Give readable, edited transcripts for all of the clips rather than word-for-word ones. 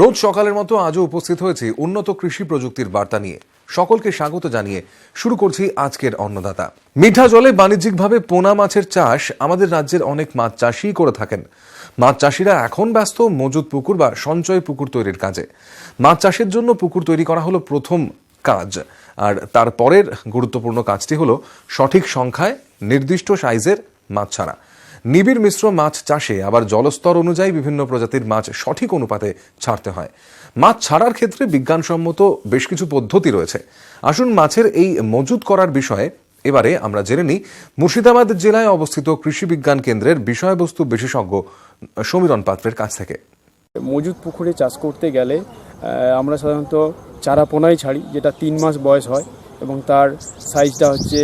রোজ সকালের মতো আজও উপস্থিত হয়েছি উন্নত কৃষি প্রযুক্তির বার্তা নিয়ে। সকলকে স্বাগত জানিয়ে শুরু করছি আজকের অন্নদাতা। মিঠা জলে বাণিজ্যিকভাবে পোনা মাছের চাষ আমাদের রাজ্যের অনেক মাছ চাষী করে থাকেন। মাছ চাষিরা এখন ব্যস্ত মজুদ পুকুর বা সঞ্চয় পুকুর তৈরির কাজে। মাছ চাষের জন্য পুকুর তৈরি করা হলো প্রথম কাজ, আর তারপরের গুরুত্বপূর্ণ কাজটি হলো সঠিক সংখ্যায় নির্দিষ্ট সাইজের মাছ ছাড়া। নিবিড় মিশ্র মাছ চাষে আবার জলস্তর অনুযায়ী বিভিন্ন প্রজাতির মাছ সঠিক অনুপাতে ছাড়তে হয়। মাছ ছাড়ার ক্ষেত্রে বিজ্ঞানসম্মত বেশ কিছু পদ্ধতি রয়েছে। আসুন মাছের এই মজুত করার বিষয়ে এবারে আমরা জেনে নিই মুর্শিদাবাদ জেলায় অবস্থিত কৃষি বিজ্ঞান কেন্দ্রের বিষয়বস্তু বিশেষজ্ঞ সমীরণ পাত্রের কাছ থেকে। মজুত পুকুরে চাষ করতে গেলে আমরা সাধারণত চারা পোনাই ছাড়ি, যেটা 3 মাস বয়স হয় এবং তার সাইজটা হচ্ছে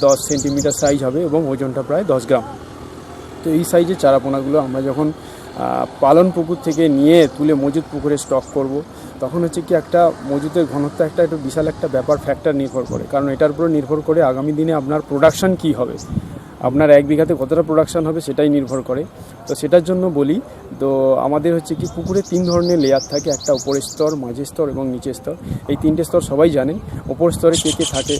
10 সেন্টিমিটার সাইজ হবে এবং ওজনটা প্রায় 10 গ্রাম। তো এই সাইজের চারাপোনাগুলো আমরা যখন পালন পুকুর থেকে নিয়ে তুলে মজুত পুকুরে স্টক করব, তখন হচ্ছে কি একটা মজুতের ঘনত্ব একটু বিশাল একটা ব্যাপার ফ্যাক্টর নির্ভর করে, কারণ এটার উপর নির্ভর করে আগামী দিনে আপনার প্রোডাকশান কী হবে, আপনার 1 বিঘাতে কতটা প্রোডাকশান হবে সেটাই নির্ভর করে। তো সেটার জন্য বলি, তো আমাদের হচ্ছে কি পুকুরে 3 ধরনের লেয়ার থাকে, একটা উপরের স্তর, মাঝের স্তর এবং নিচের স্তর। এই 3টে স্তর সবাই জানেন। উপর স্তরে কে কে থাকে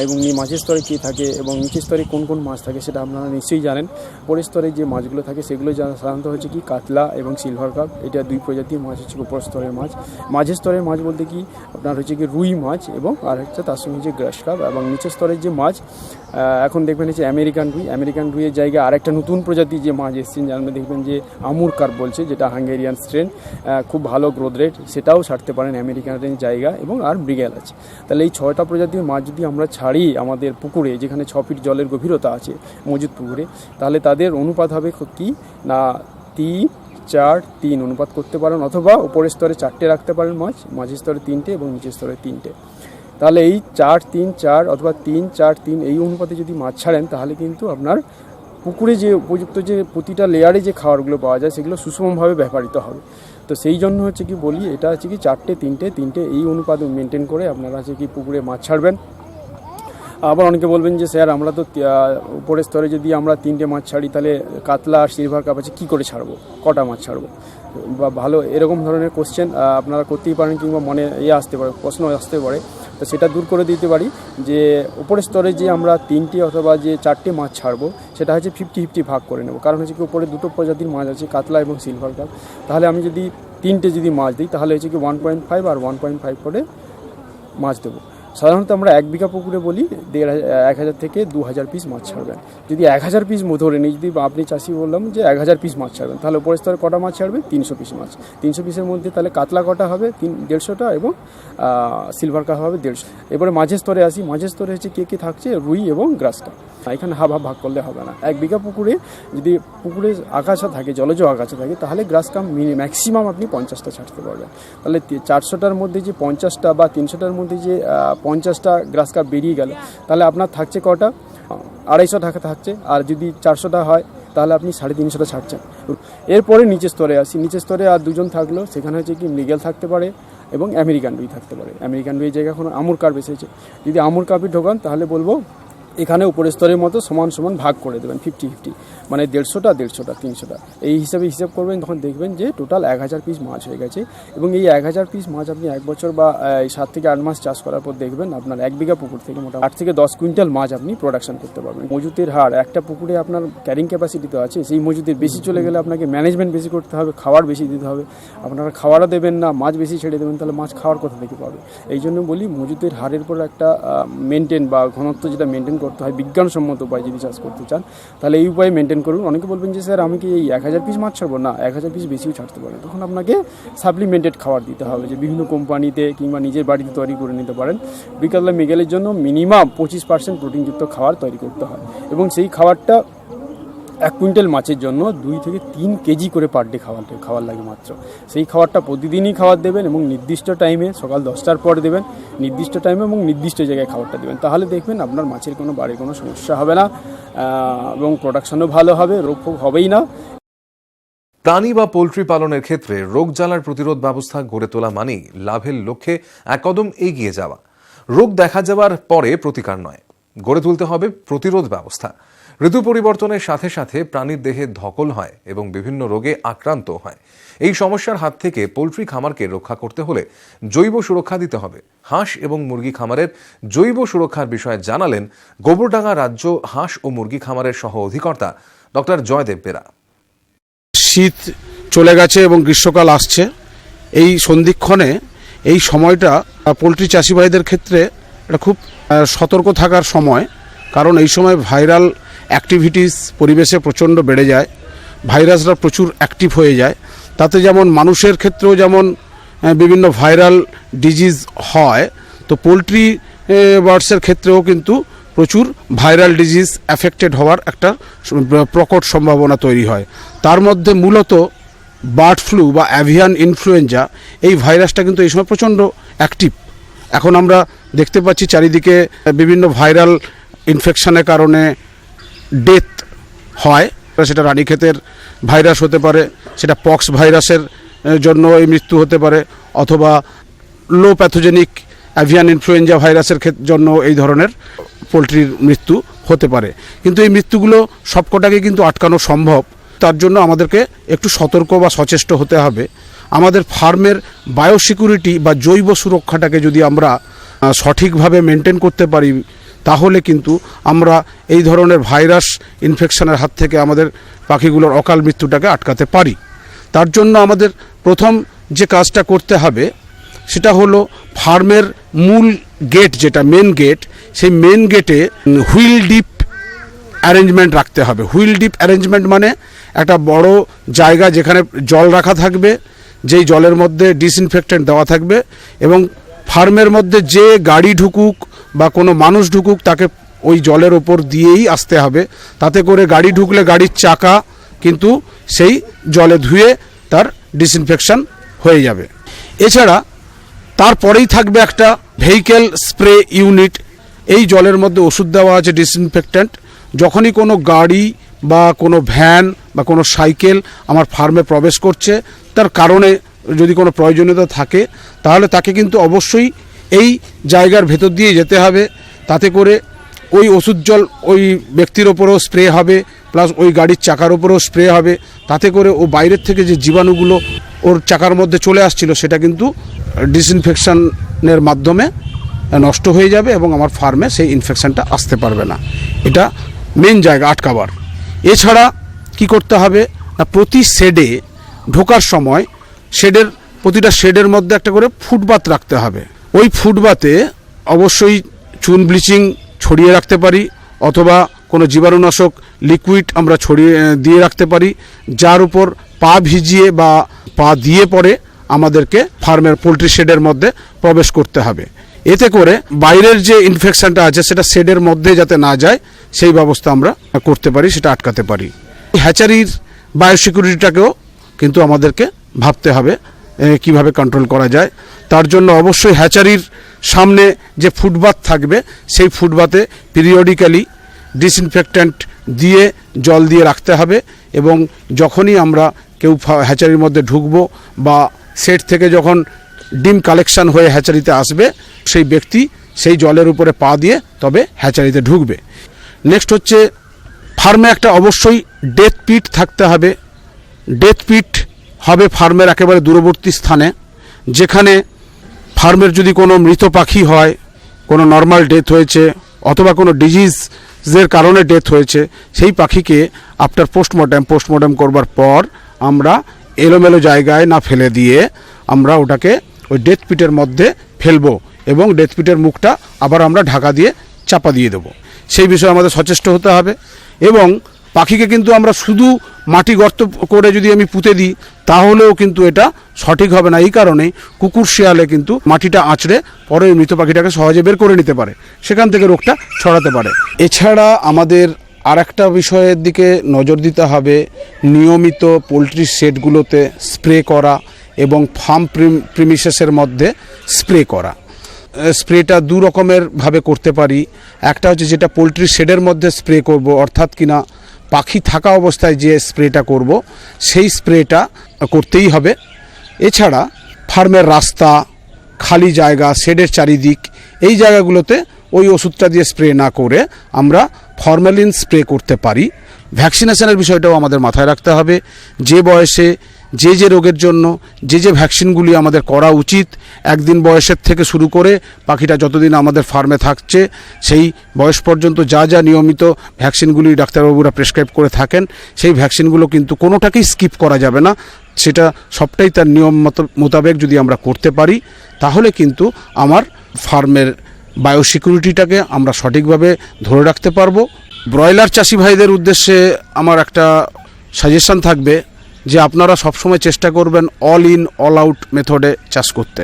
এবং মাঝের স্তরে কে থাকে এবং নিচের স্তরে কোন কোন মাছ থাকে সেটা আপনারা নিশ্চয়ই জানেন। উপরের স্তরে যে মাছগুলো থাকে সেগুলো সাধারণত হচ্ছে কি কাতলা এবং সিলভার কাপ, এটা 2 প্রজাতির মাছ হচ্ছে উপর স্তরের মাছ। মাঝের স্তরের মাছ বলতে কি আপনার হচ্ছে কি রুই মাছ এবং আর হচ্ছে তার সঙ্গে যে গ্রাস কাপ। এবং নিচের স্তরের যে মাছ এখন দেখবেন হচ্ছে আমেরিকান রুইয়ের জায়গায় আরেকটা নতুন প্রজাতি যে মাছ এসেছেন, যার মধ্যে দেখবেন যে আমুর কার্প বলছে, যেটা হাঙ্গেরিয়ান স্ট্রেন, খুব ভালো গ্রোথ রেট, সেটাও ছাড়তে পারেন আমেরিকানের জায়গা। এবং আর ব্রিগেল আছে। তাহলে এই 6টা প্রজাতির মাছ যদি আমরা ছাড়ি আমাদের পুকুরে, যেখানে 6 ফিট জলের গভীরতা আছে মজুদ পুকুরে, তাহলে তাদের অনুপাত হবে কি না 3, 4, 3 অনুপাত করতে পারেন, অথবা উপরের স্তরে 4টে রাখতে পারেন মাছ, মাঝের স্তরে 3টে এবং নিচের স্তরে 3টে। তাহলে এই 4, 3, 4 অথবা 3, 4, 3 এই অনুপাতে যদি মাছ ছাড়েন, তাহলে কিন্তু আপনার পুকুরে যে উপযুক্ত যে প্রতিটা লেয়ারে যে খাবারগুলো পাওয়া যায় সেগুলো সুষমভাবে ব্যবহৃত হবে। তো সেই জন্য হচ্ছে কি বলি, এটা হচ্ছে কি 4টে 3টে এই অনুপাত মেনটেন করে আপনারা হচ্ছে কি পুকুরে মাছ ছাড়বেন। আবার অনেকে বলবেন যে স্যার আমরা তো উপরের স্তরে যদি আমরা 3টে মাছ ছাড়ি, তাহলে কাতলা আর সিলভার কাপ আছে, কী করে ছাড়বো, কটা মাছ ছাড়বো, বা ভালো এরকম ধরনের কোশ্চেন আপনারা করতেই পারেন, কিংবা মনে আসতে পারে, প্রশ্ন আসতে পারে। তো সেটা দূর করে দিতে পারি যে উপরের স্তরে যে আমরা 3টে অথবা যে 4টে মাছ ছাড়বো, সেটা হচ্ছে 50-50 ভাগ করে নেব। কারণ হচ্ছে কি উপরে 2টো প্রজাতির মাছ আছে, কাতলা এবং সিলভার কাপ। তাহলে আমি যদি 3টে যদি মাছ দিই, তাহলে হচ্ছে কি 1.5 আর 1.5 করে মাছ দেবো। সাধারণত আমরা 1 বিঘা পুকুরে বলি 1000 থেকে 2000 পিস মাছ ছাড়বেন। যদি 1000 পিস ধরে নিই, যদি আপনি চাষি বললাম যে 1000 পিস মাছ ছাড়বেন, তাহলে উপরের স্তরে কটা মাছ ছাড়বে? 300 পিস মাছ। 300 পিসের মধ্যে তাহলে কাতলা কটা হবে? 150টা এবং সিলভার কাপ হবে 150। এবারে মাঝের স্তরে আসি। মাঝের স্তরে হচ্ছে কে থাকছে? রুই এবং গ্রাস কাপ। এখানে ভাগ করলে হবে না। 1 বিঘা পুকুরে যদি পুকুরে আগাছা থাকে, জলজ আগাছা থাকে, তাহলে গ্রাস কাপ ম্যাক্সিমাম আপনি 50টা ছাড়তে পারবেন। তাহলে 400টার মধ্যে যে 50টা বা 300টার মধ্যে যে 50টা গ্রাস কাপ বেরিয়ে গেল, তাহলে আপনার থাকছে কটা? 250 টাকা থাকছে। আর যদি 400টা হয়, তাহলে আপনি 350টা ছাড়ছেন। এরপরে নিচের স্তরে আসি। নিচের স্তরে আর 2জন থাকলো, সেখানে হচ্ছে কি মৃগেল থাকতে পারে এবং আমেরিকান রুই থাকতে পারে। আমেরিকান রুইয়ের জায়গায় এখন আমুর কার্প এসেছে। যদি আমুর কার্পই ঢোকান, তাহলে বলবো এখানে উপরের স্তরের মতো সমান ভাগ করে দেবেন, 50-50, মানে 150টা 300টা এই হিসাবে হিসাব করবেন। তখন দেখবেন যে টোটাল 1000 পিস মাছ হয়ে গেছে। এবং এই 1000 পিস মাছ আপনি 1 বছর বা 7 থেকে 8 মাস চাষ করার পর দেখবেন আপনার 1 বিঘা পুকুর থেকে মোটামুটি 8 থেকে 10 কুইন্টাল মাছ আপনি প্রোডাকশন করতে পারবেন। মজুতের হার একটা পুকুরে আপনার ক্যারিং ক্যাপাসিটি তো আছে, সেই মজুতের বেশি চলে গেলে আপনাকে ম্যানেজমেন্ট বেশি করতে হবে, খাবার বেশি দিতে হবে। আপনারা খাবারও দেবেন না, মাছ বেশি ছেড়ে দেবেন, তাহলে মাছ খাওয়ার কোথা থেকে পাবে? এই জন্য বলি মজুতের হারের পর একটা মেনটেন বা ঘনত্ব যেটা মেনটেন করতে হয়, বিজ্ঞানসম্মত উপায় যদি চাষ করতে চান, তাহলে এই উপায় মেনটেন করুন। অনেকে বলবেন যে স্যার আমি কি এই 1000 পিস মাছ ছাড়বো? না, 1000 পিস বেশিও ছাড়তে পারেন। তখন আপনাকে সাপ্লিমেন্টেড খাবার দিতে হবে, যে বিভিন্ন কোম্পানিতে কিংবা নিজের বাড়িতে তৈরি করে নিতে পারেন। বিকালে মৃগেলের জন্য মিনিমাম 25% প্রোটিনযুক্ত খাবার তৈরি করতে হয়, এবং সেই খাবারটা 1 কুইন্টাল মাছের জন্য 2 থেকে 3 কেজি করে পার ডে খাবার লাগে মাত্র। সেই খাবারটা প্রতিদিনই খাবার দেবেন এবং নির্দিষ্ট টাইমে, সকাল 10টার পর দেবেন, নির্দিষ্ট টাইমে এবং নির্দিষ্ট জায়গায় খাবারটা দেবেন। তাহলে দেখবেন আপনার মাছের বাড়ির কোনো সমস্যা হবে না এবং প্রোডাকশনও ভালো হবে, রোগ ফোগ হবেই না। প্রাণী বা পোলট্রি পালনের ক্ষেত্রে রোগ জ্বালার প্রতিরোধ ব্যবস্থা গড়ে তোলা মানেই লাভের লক্ষ্যে এক কদম এগিয়ে যাওয়া। রোগ দেখা যাওয়ার পরে প্রতিকার নয়, গড়ে তুলতে হবে প্রতিরোধ ব্যবস্থা। ঋতু পরিবর্তনের সাথে সাথে প্রাণীর দেহে ধকল হয় এবং বিভিন্ন রোগে আক্রান্ত হয়। এই সমস্যার হাত থেকে পোল্ট্রি খামারকে রক্ষা করতে হলে জৈব সুরক্ষা দিতে হবে। হাঁস এবং মুরগি খামারের জৈব সুরক্ষার বিষয়ে জানালেন গোবরডাঙ্গা রাজ্য হাঁস ও মুরগি খামারের সহ অধিকর্তা ডক্টর জয়দেব বেরা। শীত চলে গেছে এবং গ্রীষ্মকাল আসছে। এই সন্ধিক্ষণে এই সময়টা পোলট্রি চাষি ভাইদের ক্ষেত্রে এটা খুব সতর্ক থাকার সময়, কারণ এই সময় ভাইরাল অ্যাক্টিভিটিস পরিবেশে প্রচণ্ড বেড়ে যায়, ভাইরাসরা প্রচুর অ্যাক্টিভ হয়ে যায়। তাতে যেমন মানুষের ক্ষেত্রেও যেমন বিভিন্ন ভাইরাল ডিজিজ হয়, তো পোলট্রি বার্ডসের ক্ষেত্রেও কিন্তু প্রচুর ভাইরাল ডিজিজ অ্যাফেক্টেড হওয়ার একটা প্রকট সম্ভাবনা তৈরি হয়। তার মধ্যে মূলত বার্ড ফ্লু বা অ্যাভিয়ান ইনফ্লুয়েঞ্জা, এই ভাইরাসটা কিন্তু এই সময় প্রচণ্ড অ্যাক্টিভ। এখন আমরা দেখতে পাচ্ছি চারিদিকে বিভিন্ন ভাইরাল ইনফেকশনের কারণে ডেথ হয়। সেটা রানীক্ষেতের ভাইরাস হতে পারে, সেটা পক্স ভাইরাসের জন্য এই মৃত্যু হতে পারে, অথবা লো প্যাথোজেনিক অ্যাভিয়ান ইনফ্লুয়েঞ্জা ভাইরাসের জন্য এই ধরনের পোলট্রির মৃত্যু হতে পারে। কিন্তু এই মৃত্যুগুলো সবকটাকে কিন্তু আটকানো সম্ভব। তার জন্য আমাদেরকে একটু সতর্ক বা সচেষ্ট হতে হবে। আমাদের ফার্মের বায়োসিকিউরিটি বা জৈব সুরক্ষাটাকে যদি আমরা সঠিকভাবে মেনটেন করতে পারি, তাহলে কিন্তু আমরা এই ধরনের ভাইরাস ইনফেকশনের হাত থেকে আমাদের পাখিগুলোর অকাল মৃত্যুটাকে আটকাতে পারি। তার জন্য আমাদের প্রথম যে কাজটা করতে হবে সেটা হলো ফার্মের মূল গেট, যেটা মেন গেট, সেই মেন গেটে হুইল ডিপ অ্যারেঞ্জমেন্ট রাখতে হবে। হুইল ডিপ অ্যারেঞ্জমেন্ট মানে একটা বড় জায়গা যেখানে জল রাখা থাকবে, যেই জলের মধ্যে ডিসইনফেক্টেন্ট দেওয়া থাকবে, এবং ফার্মের মধ্যে যে গাড়ি ঢুকুক বা কোনো মানুষ ঢুকুক তাকে ওই জলের ওপর দিয়েই আসতে হবে। তাতে করে গাড়ি ঢুকলে গাড়ির চাকা কিন্তু সেই জলে ধুয়ে তার ডিসইনফেকশন হয়ে যাবে। এছাড়া তারপরেই থাকবে একটা ভেহিকেল স্প্রে ইউনিট। এই জলের মধ্যে ওষুধ দেওয়া আছে ডিসইনফেক্ট্যান্ট। যখনই কোনো গাড়ি বা কোনো ভ্যান বা কোনো সাইকেল আমার ফার্মে প্রবেশ করছে, তার কারণে যদি কোনো প্রয়োজনীয়তা থাকে, তাহলে তাকে কিন্তু অবশ্যই এই জায়গার ভেতর দিয়ে যেতে হবে। তাতে করে ওই ওষুধ জল ওই ব্যক্তির ওপরেও স্প্রে হবে, প্লাস ওই গাড়ির চাকার ওপরেও স্প্রে হবে। তাতে করে ও বাইরের থেকে যে জীবাণুগুলো ওর চাকার মধ্যে চলে আসছিল সেটা কিন্তু ডিসইনফেকশনের মাধ্যমে নষ্ট হয়ে যাবে এবং আমার ফার্মে সেই ইনফেকশনটা আসতে পারবে না। এটা মেন জায়গা আটকাবার। এছাড়া কি করতে হবে না, প্রতি শেডে ঢোকার সময় প্রতিটা শেডের মধ্যে একটা করে ফুটবাথ রাখতে হবে। ওই ফুটবাথে অবশ্যই চুন ব্লিচিং ছড়িয়ে রাখতে পারি, অথবা কোনো জীবাণুনাশক লিকুইড আমরা ছড়িয়ে দিয়ে রাখতে পারি, যার উপর পা ভিজিয়ে বা পা দিয়ে পরে আমাদেরকে ফার্মের পোলট্রি শেডের মধ্যে প্রবেশ করতে হবে। এতে করে বাইরের যে ইনফেকশনটা আছে সেটা শেডের মধ্যে যাতে না যায় সেই ব্যবস্থা আমরা করতে পারি, সেটা আটকাতে পারি। হ্যাচারির বায়োসিকিউরিটিটাকেও কিন্তু আমাদেরকে ভাবতে হবে কিভাবে কন্ট্রোল করা যায়। তার জন্য অবশ্যই হ্যাচারির সামনে যে ফুটবাথ থাকবে সেই ফুটবাথে পিরিয়ডিক্যালি ডিসইনফেক্ট্যান্ট দিয়ে জল দিয়ে রাখতে হবে, এবং যখনই আমরা কেউ হ্যাচারির মধ্যে ঢুকবো বা সেট থেকে যখন ডিম কালেকশন হয়ে হ্যাচারিতে আসবে, সেই ব্যক্তি সেই জলের উপরে পা দিয়ে তবে হ্যাচারিতে ঢুকবে। নেক্সট হচ্ছে ফার্মে একটা অবশ্যই ডেথ পিট থাকতে হবে। ডেথ পিট হবে ফার্মের একেবারে দূরবর্তী স্থানে, যেখানে ফার্মের যদি কোনো মৃত পাখি হয়, কোনো নর্মাল ডেথ হয়েছে অথবা কোনো ডিজিজের কারণে ডেথ হয়েছে, সেই পাখিকে আফটার পোস্টমর্টেম করবার পর আমরা এলোমেলো জায়গায় না ফেলে দিয়ে আমরা ওটাকে ওই ডেথ পিটের মধ্যে ফেলবো, এবং ডেথ পিটের মুখটা আবার আমরা ঢাকা দিয়ে চাপা দিয়ে দেবো। সেই বিষয়ে আমাদের সচেষ্ট হতে হবে। এবং পাখিকে কিন্তু আমরা শুধু মাটি গর্ত করে যদি আমি পুঁতে দিই তাহলেও কিন্তু এটা সঠিক হবে না। এই কারণেই কুকুর শিয়ালে কিন্তু মাটিটা আঁচড়ে পরে মৃত পাখিটাকে সহজে বের করে নিতে পারে, সেখান থেকে রোগটা ছড়াতে পারে। এছাড়া আমাদের আর একটা বিষয়ের দিকে নজর দিতে হবে, নিয়মিত পোলট্রি শেডগুলোতে স্প্রে করা এবং ফার্ম প্রিমিসেসের মধ্যে স্প্রে করা। স্প্রেটা দু রকমের ভাবে করতে পারি। একটা হচ্ছে যেটা পোলট্রি শেডের মধ্যে স্প্রে করব, অর্থাৎ কিনা পাখি থাকা অবস্থায় যে স্প্রেটা করব সেই স্প্রেটা করতেই হবে। এছাড়া ফার্মের রাস্তা, খালি জায়গা, শেডের চারিদিক, এই জায়গাগুলোতে ওই ওষুধটা দিয়ে স্প্রে না করে আমরা ফরমালিন স্প্রে করতে পারি। ভ্যাকসিনেশনের বিষয়টাও আমাদের মাথায় রাখতে হবে। যে বয়সে যে রোগের জন্য যে ভ্যাকসিনগুলি আমাদের করা উচিত, একদিন বয়সের থেকে শুরু করে পাখিটা যতদিন আমাদের ফার্মে থাকছে সেই বয়স পর্যন্ত যা নিয়মিত ভ্যাকসিনগুলি ডাক্তারবাবুরা প্রেসক্রাইব করে থাকেন, সেই ভ্যাকসিনগুলো কিন্তু কোনোটাকেই স্কিপ করা যাবে না। সেটা সবটাই তার নিয়ম মোতাবেক যদি আমরা করতে পারি, তাহলে কিন্তু আমার ফার্মের বায়োসিকিউরিটিটাকে আমরা সঠিকভাবে ধরে রাখতে পারবো। ব্রয়লার চাষি ভাইদের উদ্দেশ্যে আমার একটা সাজেশন থাকবে যে আপনারা সবসময় চেষ্টা করবেন অল ইন অল আউট মেথডে চাষ করতে।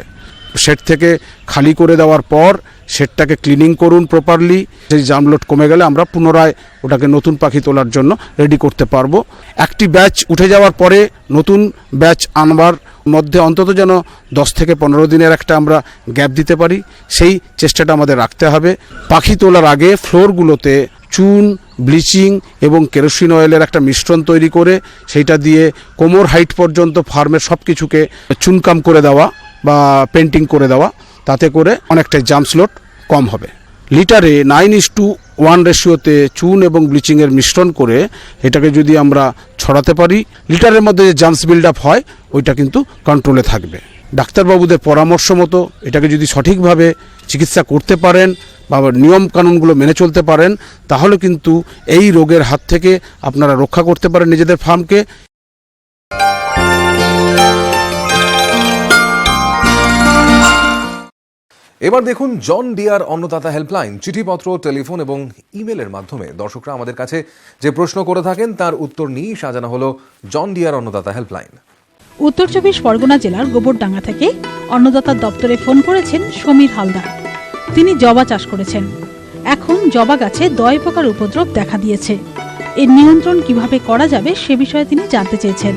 শেড থেকে খালি করে দেওয়ার পর শেডটাকে ক্লিনিং করুন প্রপারলি। সেই জামলোড কমে গেলে আমরা পুনরায় ওটাকে নতুন পাখি তোলার জন্য রেডি করতে পারবো। একটি ব্যাচ উঠে যাওয়ার পরে নতুন ব্যাচ আনবার মধ্যে অন্তত যেন 10 থেকে 15 দিনের একটা আমরা গ্যাপ দিতে পারি, সেই চেষ্টাটা আমাদের রাখতে হবে। পাখি তোলার আগে ফ্লোরগুলোতে চুন, ব্লিচিং এবং কেরোসিন অয়েলের একটা মিশ্রণ তৈরি করে সেইটা দিয়ে কোমর হাইট পর্যন্ত ফার্মের সব কিছুকে চুনকাম করে দেওয়া বা পেন্টিং করে দেওয়া, তাতে করে অনেকটাই জাম্পস লোড কম হবে। লিটারে 9:1 রেশিওতে চুন এবং ব্লিচিংয়ের মিশ্রণ করে এটাকে যদি আমরা ছড়াতে পারি, লিটারের মধ্যে যে জাম্পস বিল্ড আপ হয় ওইটা কিন্তু কন্ট্রোলে থাকবে। ডাক্তারবাবুদের পরামর্শ মতো এটাকে যদি সঠিকভাবে চিকিৎসা করতে পারেন বা নিয়ম কানুনগুলো মেনে চলতে পারেন, তাহলে কিন্তু এই রোগের হাত থেকে আপনারা রক্ষা করতে পারেন নিজেদের ফার্মকে। এবার দেখুন জন ডিয়ার অন্নদাতা হেল্পলাইন। চিঠিপত্র, টেলিফোন এবং ইমেলের মাধ্যমে দর্শকরা আমাদের কাছে যে প্রশ্ন করে থাকেন তার উত্তর নিয়েই সাজানো হলো জন ডিয়ার অন্নদাতা হেল্পলাইন। উত্তর 24 পরগনা জেলার গোবরডাঙ্গা থেকে অন্নদাতার দপ্তরে ফোন করেছেন সমীর হালদার। তিনি জবা চাষ করেছেন। এখন জবা গাছে দয় পোকার উপদ্রব দেখা দিয়েছে। এর নিয়ন্ত্রণ কিভাবে করা যাবে সে বিষয়ে তিনি জানতে চেয়েছেন।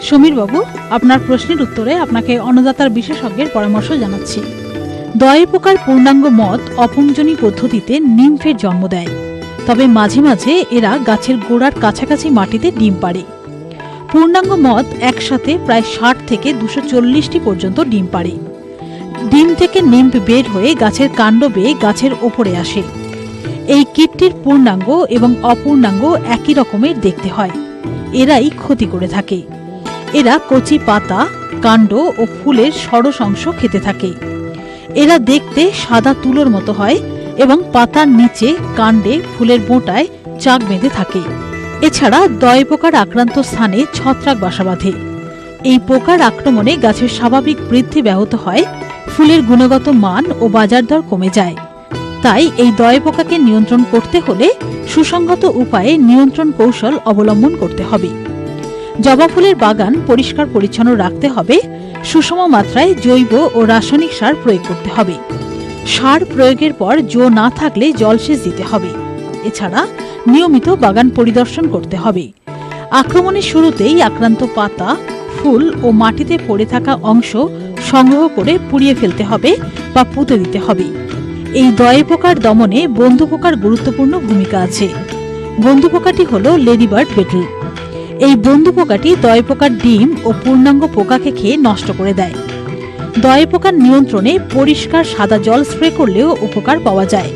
সমীর বাবু, আপনার প্রশ্নের উত্তরে আপনাকে অন্নদাতার বিশেষজ্ঞের পরামর্শ জানাচ্ছি। দয় পোকার পূর্ণাঙ্গ মদ অপুঞ্জনী পদ্ধতিতে নিম্ফের জন্ম দেয়, তবে মাঝে মাঝে এরা গাছের গোড়ার কাছাকাছি মাটিতে ডিম পাড়ে। পূর্ণাঙ্গ মদ একসাথে প্রায় 60 থেকে 240টি পর্যন্ত ডিম পাড়ে। ডিম থেকে নিম্ফ বের হয়ে গাছের কাণ্ড বেয়ে গাছের ওপরে আসে। এই কীটটির পূর্ণাঙ্গ এবং অপূর্ণাঙ্গ একই রকমের দেখতে হয়। এরাই ক্ষতি করে থাকে। এরা কচি পাতা, কাণ্ড ও ফুলের সরস অংশ খেতে থাকে। এরা দেখতে সাদা তুলোর মতো হয় এবং পাতার নিচে, কাণ্ডে, ফুলের বোঁটায় চাক বেঁধে থাকে। এছাড়া দয় পোকার আক্রান্ত স্থানে ছত্রাক বাসা বাঁধে। এই পোকার আক্রমণে গাছের স্বাভাবিক বৃদ্ধি ব্যাহত হয়, ফুলের গুণগত মান ও বাজার দর কমে যায়। তাই এই দয় পোকাকে নিয়ন্ত্রণ করতে হলে সুসংগত উপায়ে নিয়ন্ত্রণ কৌশল অবলম্বন করতে হবে। জবা ফুলের বাগান পরিষ্কার পরিচ্ছন্ন রাখতে হবে। সুষম মাত্রায় জৈব ও রাসায়নিক সার প্রয়োগ করতে হবে। সার প্রয়োগের পর জো না থাকলে জলসেচ দিতে হবে। এছাড়া নিয়মিত বাগান পরিদর্শন করতে হবে। আক্রমণের শুরুতেই আক্রান্ত পাতা, ফুল ও মাটিতে পড়ে থাকা অংশ সংগ্রহ করে পুড়িয়ে ফেলতে হবে বা পুঁতে দিতে হবে। এই দয় পোকার দমনে বন্ধু পোকার গুরুত্বপূর্ণ ভূমিকা আছে। বন্ধু পোকাটি হল লেডিবার্ড বেটল। এই বন্ধু পোকাটি দয় পোকার ডিম ও পূর্ণাঙ্গ পোকাকে খেয়ে নষ্ট করে দেয়। দয় পোকার নিয়ন্ত্রণে পরিষ্কার সাদা জল স্প্রে করলেও উপকার পাওয়া যায়।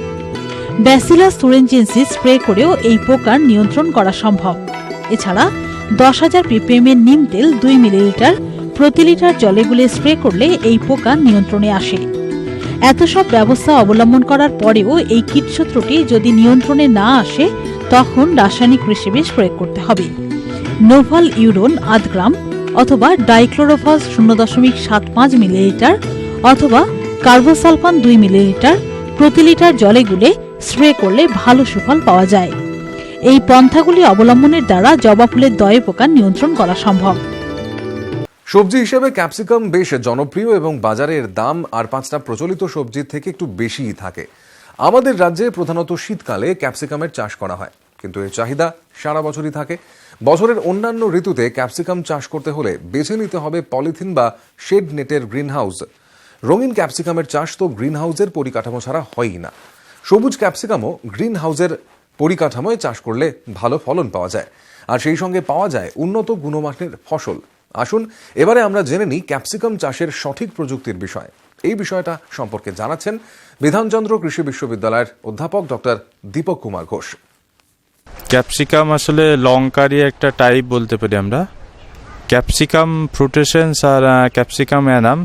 ব্যাসিলাস তুরেনজিয়েন্সিস স্প্রে করেও এই পোকার নিয়ন্ত্রণ করা সম্ভব। এছাড়া 10,000 ppm এর নিম তেল 2 মিলিলিটার প্রতি লিটার জলে গুলে স্প্রে করলে এই পোকা নিয়ন্ত্রণে আসে। এত সব ব্যবস্থা অবলম্বন করার পরেও এই কীটশত্রুটি যদি নিয়ন্ত্রণে না আসে, তখন রাসায়নিক হিসেবে প্রয়োগ করতে হবে। নোভাল ইউরোন 8 গ্রাম অথবা ডাইক্লোরোফস 0.75 মিলিলিটার অথবা কার্বোসালফান 2 মিলিলিটার প্রতি লিটার জলে গুলে স্প্রে করলে ভালো সুফল পাওয়া যায়। এই পন্থাগুলি অবলম্বনের দ্বারা জবা ফুলের দয় পোকা নিয়ন্ত্রণ করা সম্ভব। সবজি হিসেবে ক্যাপসিকাম বেশ জনপ্রিয় এবং বাজারের দাম আর 5টা প্রচলিত সবজির থেকে একটু বেশিই থাকে। আমাদের রাজ্যে প্রধানত শীতকালে ক্যাপসিকামের চাষ করা হয়, কিন্তু এর চাহিদা সারা বছরই থাকে। বছরের অন্যান্য ঋতুতে ক্যাপসিকাম চাষ করতে হলে বেছে নিতে হবে পলিথিন বা শেড নেটের গ্রিন হাউস। রঙিন ক্যাপসিকামের চাষ তো গ্রিন হাউসের পরিকাঠামো ছাড়া হয়ই না। সবুজ ক্যাপসিকামও গ্রিন হাউসের পরিকাঠামোয় চাষ করলে ভালো ফলন পাওয়া যায়, আর সেই সঙ্গে পাওয়া যায় উন্নত গুণমানের ফসল। আসুন এবারে আমরা জেনে নিই ক্যাপসিকাম চাষের সঠিক প্রযুক্তির বিষয়। এই বিষয়টা সম্পর্কে জানাচ্ছেন বিধানচন্দ্র কৃষি বিশ্ববিদ্যালয়ের অধ্যাপক ডক্টর দীপক কুমার ঘোষ। ক্যাপসিকাম আসলে লঙ্কারই একটা টাইপ বলতে পারি আমরা। ক্যাপসিকাম ফ্রুটেসেন্স আর ক্যাপসিকাম অ্যানাম,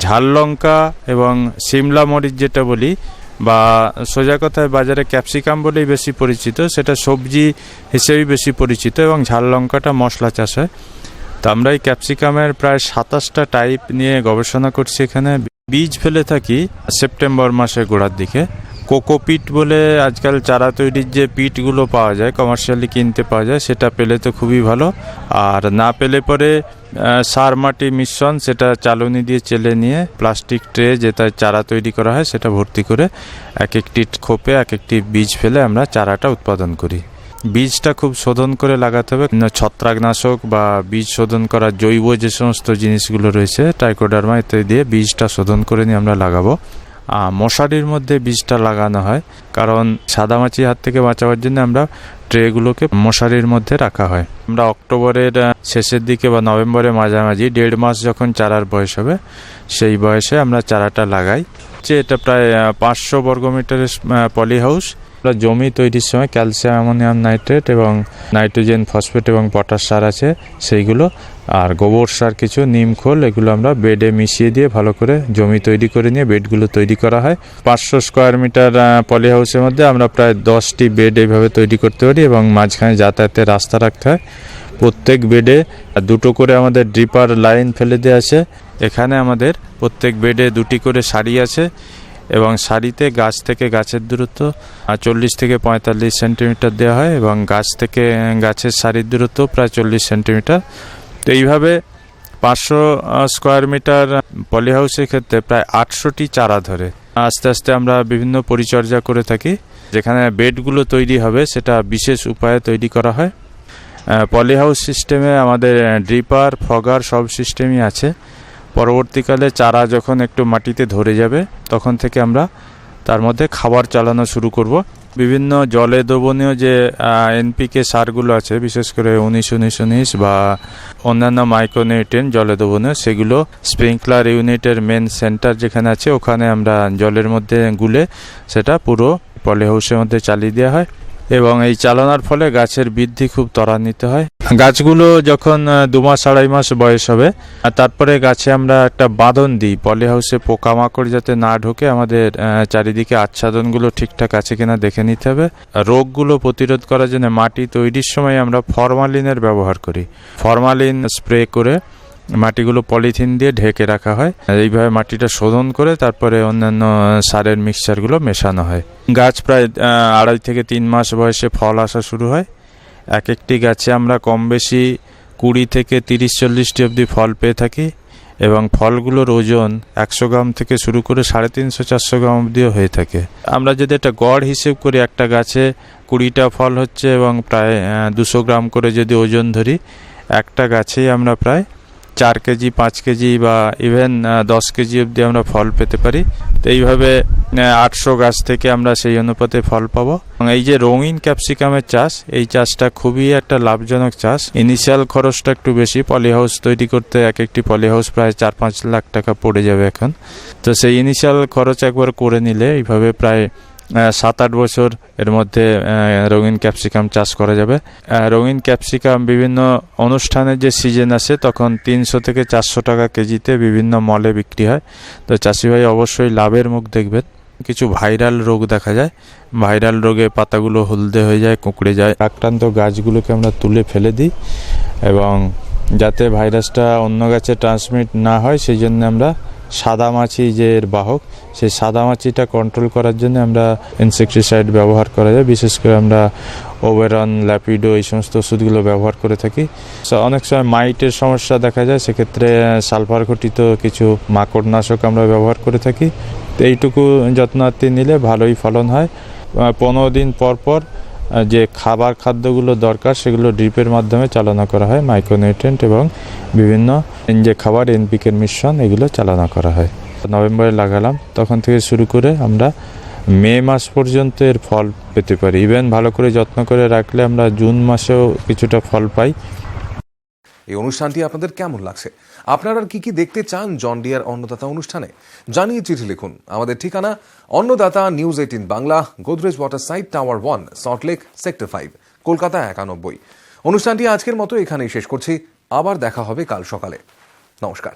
ঝাল লঙ্কা এবং সিমলা মরিচ যেটা বলি, বা সোজা কথায় বাজারে ক্যাপসিকাম বলেই বেশি পরিচিত, সেটা সবজি হিসেবেই বেশি পরিচিত, এবং ঝাল লঙ্কাটা মশলা চাষ হয়। তো আমরা এই ক্যাপসিকামের প্রায় 27টা টাইপ নিয়ে গবেষণা করছি। এখানে বীজ ফেলে থাকি সেপ্টেম্বর মাসের গোড়ার দিকে। কোকোপিট বলে আজকাল চারা তৈরির যে পিটগুলো পাওয়া যায়, কমার্শিয়ালি কিনতে পাওয়া যায়, সেটা পেলে তো খুবই ভালো। আর না পেলে পরে সার মাটি মিশ্রণ, সেটা চালনি দিয়ে চেলে নিয়ে প্লাস্টিক ট্রে যেটা চারা তৈরি করা হয় সেটা ভর্তি করে এক একটি খোপে এক একটি বীজ ফেলে আমরা চারাটা উৎপাদন করি। বীজটা খুব শোধন করে লাগাতে হবে। ছত্রাকনাশক বা বীজ শোধন করা জৈব যে সমস্ত জিনিসগুলো রয়েছে, ট্রাইকোডার্মা ইত্যাদি দিয়ে বীজটা শোধন করে নিয়ে আমরা লাগাবো। মশারির মধ্যে বীজটা লাগানো হয়, কারণ সাদামাছির হাত থেকে বাঁচাবার জন্য আমরা ট্রেগুলোকে মশারির মধ্যে রাখা হয়। আমরা অক্টোবরের শেষের দিকে বা নভেম্বরের মাঝামাঝি 1.5 মাস যখন চারার বয়স হবে, সেই বয়সে আমরা চারাটা লাগাই। এটা প্রায় 500 বর্গমিটারের পলি হাউস। জমি তৈরির সময় ক্যালসিয়াম, অ্যামোনিয়াম নাইট্রেট এবং নাইট্রোজেন, ফসফেট এবং পটাশ সার আছে সেইগুলো, আর গোবর সার কিছু, নিম খোল, এগুলো আমরা বেডে মিশিয়ে দিয়ে ভালো করে জমি তৈরি করে নিয়ে বেডগুলো তৈরি করা হয়। 500 স্কোয়ার মিটার পলি হাউসের মধ্যে আমরা প্রায় 10টি বেড এইভাবে তৈরি করতে পারি, এবং মাঝখানে যাতায়াতের রাস্তা রাখতে হয়। প্রত্যেক বেডে 2টো করে আমাদের ড্রিপার লাইন ফেলে দেওয়া আছে। এখানে আমাদের প্রত্যেক বেডে 2টি করে সারি আছে, এবং সারিতে গাছ থেকে গাছের দূরত্ব 40 থেকে 45 সেন্টিমিটার দেওয়া হয়, এবং গাছ থেকে গাছের সারির দূরত্ব প্রায় 40 সেন্টিমিটার। তো এইভাবে 500 স্কোয়ার মিটার পলি হাউসের ক্ষেত্রে প্রায় 800টি চারা ধরে। আস্তে আস্তে আমরা বিভিন্ন পরিচর্যা করে থাকি। যেখানে বেডগুলো তৈরি হবে সেটা বিশেষ উপায়ে তৈরি করা হয়। পলি হাউস সিস্টেমে আমাদের ড্রিপার, ফগার সব সিস্টেমই আছে। পরবর্তীকালে চারা যখন একটু মাটিতে ধরে যাবে, তখন থেকে আমরা তার মধ্যে খাবার চালানো শুরু করব। বিভিন্ন জলে দ্রবণীয় যে এনপিকে সারগুলো আছে, বিশেষ করে 19-19-19 বা অন্যান্য মাইক্রোনিউট্রিয়েন্ট জলে দ্রবণীয়, সেগুলো স্প্রিংকলার ইউনিটের মেন সেন্টার যেখানে আছে, ওখানে আমরা জলের মধ্যে গুলে সেটা পুরো পলি হাউসের মধ্যে চালিয়ে দেওয়া হয়, এবং এই চালানোর ফলে গাছের বৃদ্ধি খুব ত্বরান্বিত হয়। গাছগুলো যখন 2 মাস 2.5 মাস বয়স হবে, তারপরে গাছে আমরা একটা বাঁধন দিই, পলি হাউসে পোকামাকড় যাতে না ঢোকে, আমাদের চারিদিকে আচ্ছাদনগুলো ঠিকঠাক আছে কিনা দেখে নিতে হবে। রোগগুলো প্রতিরোধ করার জন্য মাটি তৈরির সময় আমরা ফরমালিনের ব্যবহার করি। ফরমালিন স্প্রে করে মাটিগুলো পলিথিন দিয়ে ঢেকে রাখা হয়। এইভাবে মাটিটা শোধন করে তারপরে অন্যান্য সারের মিক্সচারগুলো মেশানো হয়। গাছ প্রায় 2.5 থেকে 3 মাস বয়সে ফল আসা শুরু হয়। এক একটি গাছে আমরা কম বেশি 20 থেকে 30-40টি অবধি ফল পেয়ে থাকি, এবং ফলগুলোর ওজন 100 গ্রাম থেকে শুরু করে 350-400 গ্রাম অবধিও হয়ে থাকে। আমরা যদি একটা গড় হিসেব করি, একটা গাছে 20টা ফল হচ্ছে এবং প্রায় 200 গ্রাম করে যদি ওজন ধরি, একটা গাছেই আমরা প্রায় 4 কেজি, 5 কেজি বা ইভেন 10 কেজি অবধি আমরা ফল পেতে পারি। তো এইভাবে 800 গাছ থেকে আমরা সেই অনুপাতে ফল পাবো। এই যে রঙিন ক্যাপসিকামের চাষ, এই চাষটা খুবই একটা লাভজনক চাষ। ইনিশিয়াল খরচটা একটু বেশি, পলি হাউস তৈরি করতে এক একটি পলি হাউস প্রায় 4-5 লাখ টাকা পড়ে যাবে এখন। তো সেই ইনিশিয়াল খরচ একবার করে নিলে এইভাবে প্রায় 7-8 বছর এর মধ্যে রঙিন ক্যাপসিকাম চাষ করা যাবে। রঙিন ক্যাপসিকাম বিভিন্ন অনুষ্ঠানের যে সিজন আসে, তখন 300 থেকে 400 টাকা কেজিতে বিভিন্ন মলে বিক্রি হয়। তো চাষি ভাই অবশ্যই লাভের মুখ দেখবেন। কিছু ভাইরাল রোগ দেখা যায়, ভাইরাল রোগে পাতাগুলো হলদে হয়ে যায়, কুঁকড়ে যায়। আক্রান্ত গাছগুলোকে আমরা তুলে ফেলে দিই, এবং যাতে ভাইরাসটা অন্য গাছে ট্রান্সমিট না হয় সেই জন্য আমরা সাদামাছি যে এর বাহক, সেই সাদামাছিটা কন্ট্রোল করার জন্য আমরা ইনসেকটিসাইড ব্যবহার করা যায়। বিশেষ করে আমরা ওবেরন, ল্যাপিডো এই সমস্ত ওষুধগুলো ব্যবহার করে থাকি। অনেক সময় মাইটের সমস্যা দেখা যায়, সেক্ষেত্রে সালফার ঘটিত কিছু মাকড়নাশক আমরা ব্যবহার করে থাকি। তো এইটুকু যত্নার্থী নিলে ভালোই ফলন হয়। 15 দিন পর পর যে খাদ্যগুলো দরকার সেগুলো ড্রিপের মাধ্যমে চালনা করা হয়। মাইক্রোনিউট্রিয়েন্ট এবং বিভিন্ন যে খাবার এনপিকের মিশ্রণ, এগুলো চালনা করা হয়। নভেম্বরে লাগালাম, তখন থেকে শুরু করে আমরা মে মাস পর্যন্ত এর ফল পেতে পারি। ইভেন ভালো করে যত্ন করে রাখলে আমরা জুন মাসেও কিছুটা ফল পাই। এই অনুষ্ঠানটি আপনাদের কেমন লাগছে? আপনারা কি কি দেখতে চান জন ডিয়ার অন্নদাতা অনুষ্ঠানে? জানিয়ে চিঠি লিখুন। আমাদের ঠিকানা Annadata news 18 Bangla, Godrej water side, tower 1, Salt Lake, sector 5, Kolkata 91। অনুষ্ঠানটি আজকের মতো এখানেই শেষ করছি। আবার দেখা হবে কাল সকালে। নমস্কার।